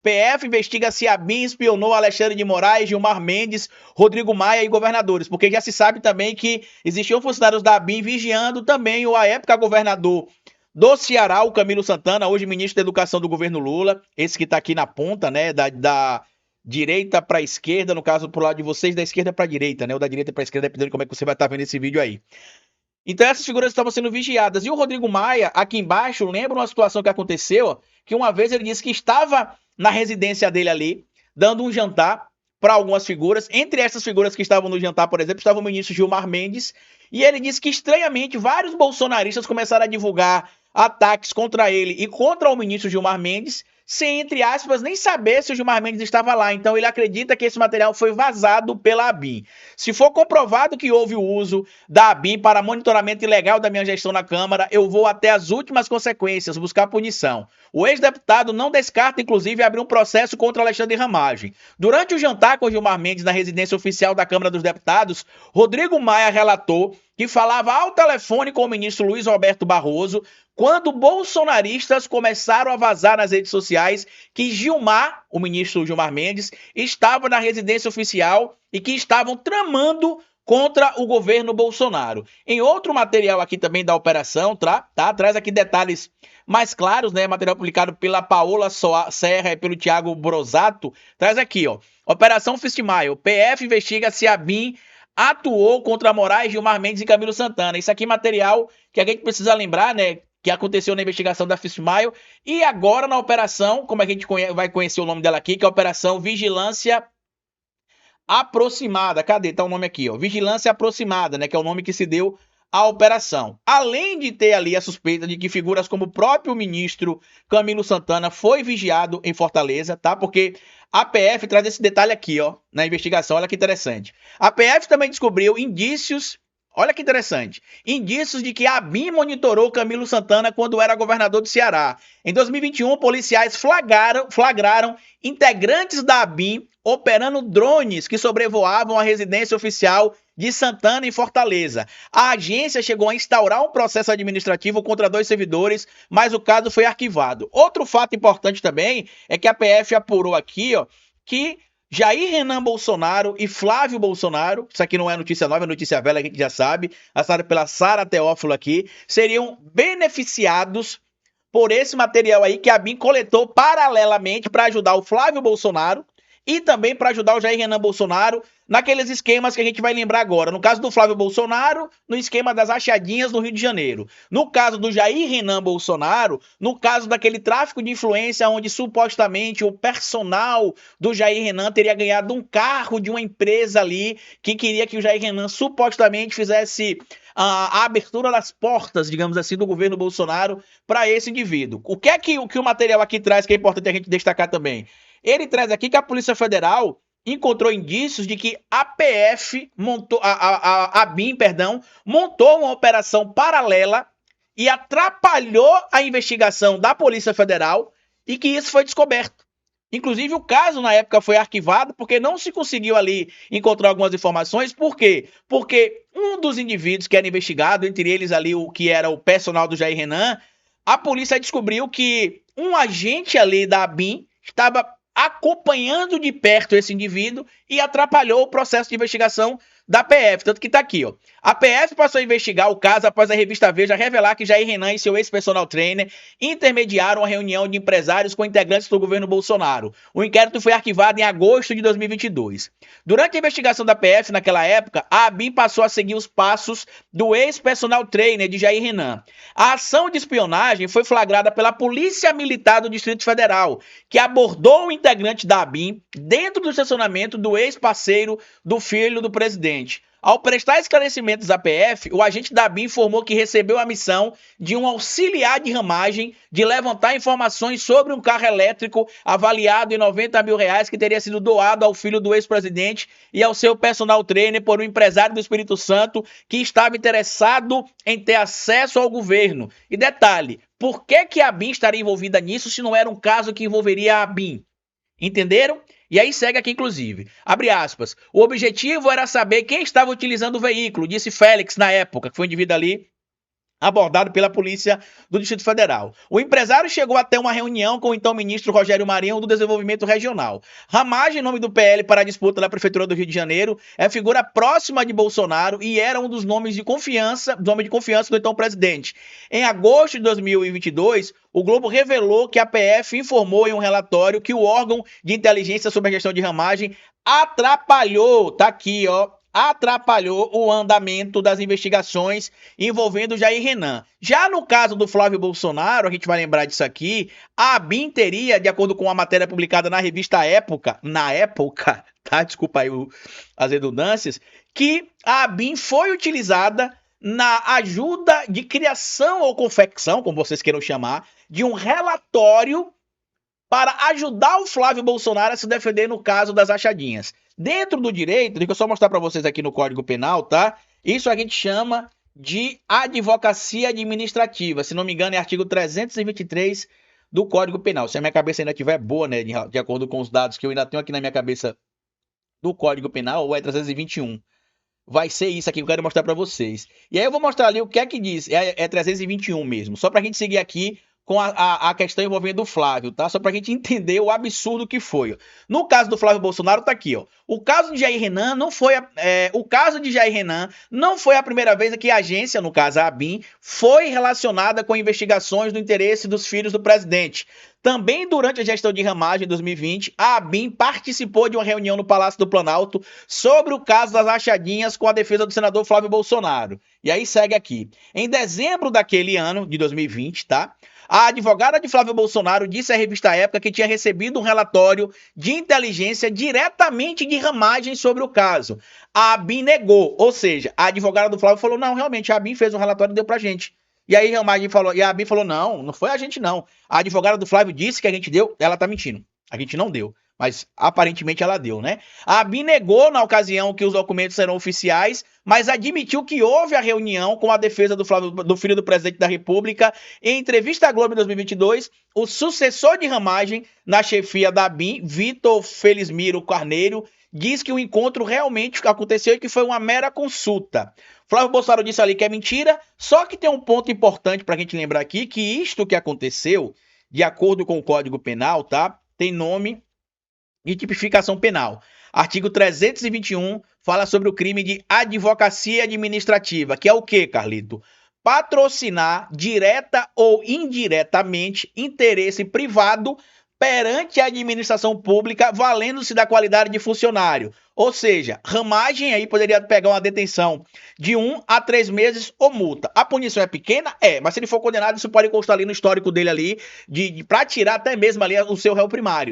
PF investiga se a BIM espionou Alexandre de Moraes, Gilmar Mendes, Rodrigo Maia e governadores, porque já se sabe também que existiam funcionários da BIM vigiando também o, à época, governador do Ceará, o Camilo Santana, hoje ministro da Educação do governo Lula, esse que está aqui na ponta, né, da direita para a esquerda, no caso, pro lado de vocês, da esquerda para a direita, né, ou da direita para a esquerda, dependendo de como é que você vai estar vendo esse vídeo aí. Então essas figuras estavam sendo vigiadas. E o Rodrigo Maia, aqui embaixo, lembra uma situação que aconteceu, que uma vez ele disse que estava na residência dele ali, dando um jantar para algumas figuras. Entre essas figuras que estavam no jantar, por exemplo, estava o ministro Gilmar Mendes. E ele disse que, estranhamente, vários bolsonaristas começaram a divulgar ataques contra ele e contra o ministro Gilmar Mendes, sem, entre aspas, nem saber se o Gilmar Mendes estava lá. Então ele acredita que esse material foi vazado pela ABIN. Se for comprovado que houve o uso da ABIN para monitoramento ilegal da minha gestão na Câmara, eu vou até as últimas consequências, buscar punição. O ex-deputado não descarta, inclusive, abrir um processo contra Alexandre Ramagem. Durante o jantar com Gilmar Mendes na residência oficial da Câmara dos Deputados, Rodrigo Maia relatou que falava ao telefone com o ministro Luiz Roberto Barroso quando bolsonaristas começaram a vazar nas redes sociais que Gilmar, o ministro Gilmar Mendes, estava na residência oficial e que estavam tramando contra o governo Bolsonaro. Em outro material aqui também da operação, traz aqui detalhes mais claros, né? Material publicado pela Paola Serra e pelo Thiago Brosato, traz aqui, ó. Operação Fistmaio. PF investiga se a BIM atuou contra Moraes, Gilmar Mendes e Camilo Santana. Isso aqui é material que a gente precisa lembrar, né? Que aconteceu na investigação da Fistmaio e agora na operação, como a gente vai conhecer o nome dela aqui, que é a Operação Vigilância Aproximada. Cadê? Tá o nome aqui, ó. Vigilância Aproximada, né? Que é o nome que se deu à operação. Além de ter ali a suspeita de que figuras como o próprio ministro Camilo Santana foi vigiado em Fortaleza, tá? Porque a PF traz esse detalhe aqui, ó, na investigação. Olha que interessante. A PF também descobriu indícios. Olha que interessante. Indícios de que a ABIN monitorou Camilo Santana quando era governador do Ceará. Em 2021, policiais flagraram integrantes da ABIN operando drones que sobrevoavam a residência oficial de Santana em Fortaleza. A agência chegou a instaurar um processo administrativo contra 2 servidores, mas o caso foi arquivado. Outro fato importante também é que a PF apurou aqui, ó, que Jair Renan Bolsonaro e Flávio Bolsonaro, isso aqui não é notícia nova, é notícia velha, a gente já sabe, assinada pela Sara Teófilo aqui, seriam beneficiados por esse material aí que a BIM coletou paralelamente para ajudar o Flávio Bolsonaro e também para ajudar o Jair Renan Bolsonaro naqueles esquemas que a gente vai lembrar agora. No caso do Flávio Bolsonaro, no esquema das achadinhas no Rio de Janeiro. No caso do Jair Renan Bolsonaro, no caso daquele tráfico de influência onde supostamente o personal do Jair Renan teria ganhado um carro de uma empresa ali que queria que o Jair Renan supostamente fizesse a abertura das portas, digamos assim, do governo Bolsonaro para esse indivíduo. O que é que o material aqui traz que é importante a gente destacar também? Ele traz aqui que a Polícia Federal encontrou indícios de que a PF montou, a BIM, montou uma operação paralela e atrapalhou a investigação da Polícia Federal e que isso foi descoberto. Inclusive, o caso, na época, foi arquivado porque não se conseguiu ali encontrar algumas informações. Por quê? Porque um dos indivíduos que era investigado, entre eles ali o que era o personal do Jair Renan, a polícia descobriu que um agente ali da BIM estava acompanhando de perto esse indivíduo e atrapalhou o processo de investigação da PF, tanto que tá aqui, ó. A PF passou a investigar o caso após a revista Veja revelar que Jair Renan e seu ex-personal trainer intermediaram a reunião de empresários com integrantes do governo Bolsonaro. O inquérito foi arquivado em agosto de 2022. Durante a investigação da PF naquela época, a ABIN passou a seguir os passos do ex-personal trainer de Jair Renan. A ação de espionagem foi flagrada pela Polícia Militar do Distrito Federal, que abordou o integrante da ABIN dentro do estacionamento do ex-parceiro do filho do presidente. Ao prestar esclarecimentos à PF, o agente da ABIN informou que recebeu a missão de um auxiliar de Ramagem de levantar informações sobre um carro elétrico avaliado em R$90 mil que teria sido doado ao filho do ex-presidente e ao seu personal trainer por um empresário do Espírito Santo que estava interessado em ter acesso ao governo. E detalhe, por que a ABIN estaria envolvida nisso se não era um caso que envolveria a ABIN? Entenderam? E aí segue aqui, inclusive, abre aspas, o objetivo era saber quem estava utilizando o veículo, disse Félix na época, que foi um indivíduo ali abordado pela Polícia do Distrito Federal. O empresário chegou até uma reunião com o então ministro Rogério Marinho do Desenvolvimento Regional. Ramagem, nome do PL para a disputa da Prefeitura do Rio de Janeiro, é figura próxima de Bolsonaro e era um dos nomes de confiança, do então presidente. Em agosto de 2022, o Globo revelou que a PF informou em um relatório que o órgão de inteligência sobre a gestão de Ramagem atrapalhou, tá aqui, ó, atrapalhou o andamento das investigações envolvendo Jair Renan. Já no caso do Flávio Bolsonaro, a gente vai lembrar disso aqui, a ABIN teria, de acordo com a matéria publicada na revista Época, tá? Desculpa aí as redundâncias, que a ABIN foi utilizada na ajuda de criação ou confecção, como vocês queiram chamar, de um relatório para ajudar o Flávio Bolsonaro a se defender no caso das rachadinhas. Dentro do direito, deixa eu só mostrar para vocês aqui no Código Penal, tá? Isso a gente chama de advocacia administrativa. Se não me engano, é artigo 323 do Código Penal. Se a minha cabeça ainda estiver boa, né, de acordo com os dados que eu ainda tenho aqui na minha cabeça do Código Penal, ou é 321. Vai ser isso aqui que eu quero mostrar para vocês. E aí eu vou mostrar ali o que é que diz. É 321 mesmo. Só para a gente seguir aqui com a questão envolvendo o Flávio, tá? Só pra gente entender o absurdo que foi. No caso do Flávio Bolsonaro, tá aqui, ó. O caso de Jair Renan não foi a primeira vez que a agência, no caso a ABIN, foi relacionada com investigações do interesse dos filhos do presidente. Também durante a gestão de Ramagem em 2020, a ABIN participou de uma reunião no Palácio do Planalto sobre o caso das rachadinhas com a defesa do senador Flávio Bolsonaro. E aí segue aqui. Em dezembro daquele ano, de 2020, tá? A advogada de Flávio Bolsonaro disse à revista Época que tinha recebido um relatório de inteligência diretamente de Ramagem sobre o caso. A ABIN negou, ou seja, a advogada do Flávio falou, não, realmente, a ABIN fez um relatório e deu pra gente. E aí a ABIN falou, não foi a gente não. A advogada do Flávio disse que a gente deu, ela tá mentindo. A gente não deu. Mas aparentemente ela deu, né? A ABIN negou na ocasião que os documentos serão oficiais, mas admitiu que houve a reunião com a defesa do filho do presidente da República. Em entrevista à Globo em 2022, o sucessor de Ramagem na chefia da ABIN, Vitor Felismiro Carneiro, diz que o encontro realmente aconteceu e que foi uma mera consulta. Flávio Bolsonaro disse ali que é mentira, só que tem um ponto importante para a gente lembrar aqui, que isto que aconteceu, de acordo com o Código Penal, tá? Tem nome de tipificação penal. Artigo 321 fala sobre o crime de advocacia administrativa, que é o quê, Carlito? Patrocinar, direta ou indiretamente, interesse privado perante a administração pública, valendo-se da qualidade de funcionário. Ou seja, Ramagem aí poderia pegar uma detenção de 1 a 3 meses ou multa. A punição é pequena? É, mas se ele for condenado, isso pode constar ali no histórico dele ali, para tirar até mesmo ali o seu réu primário.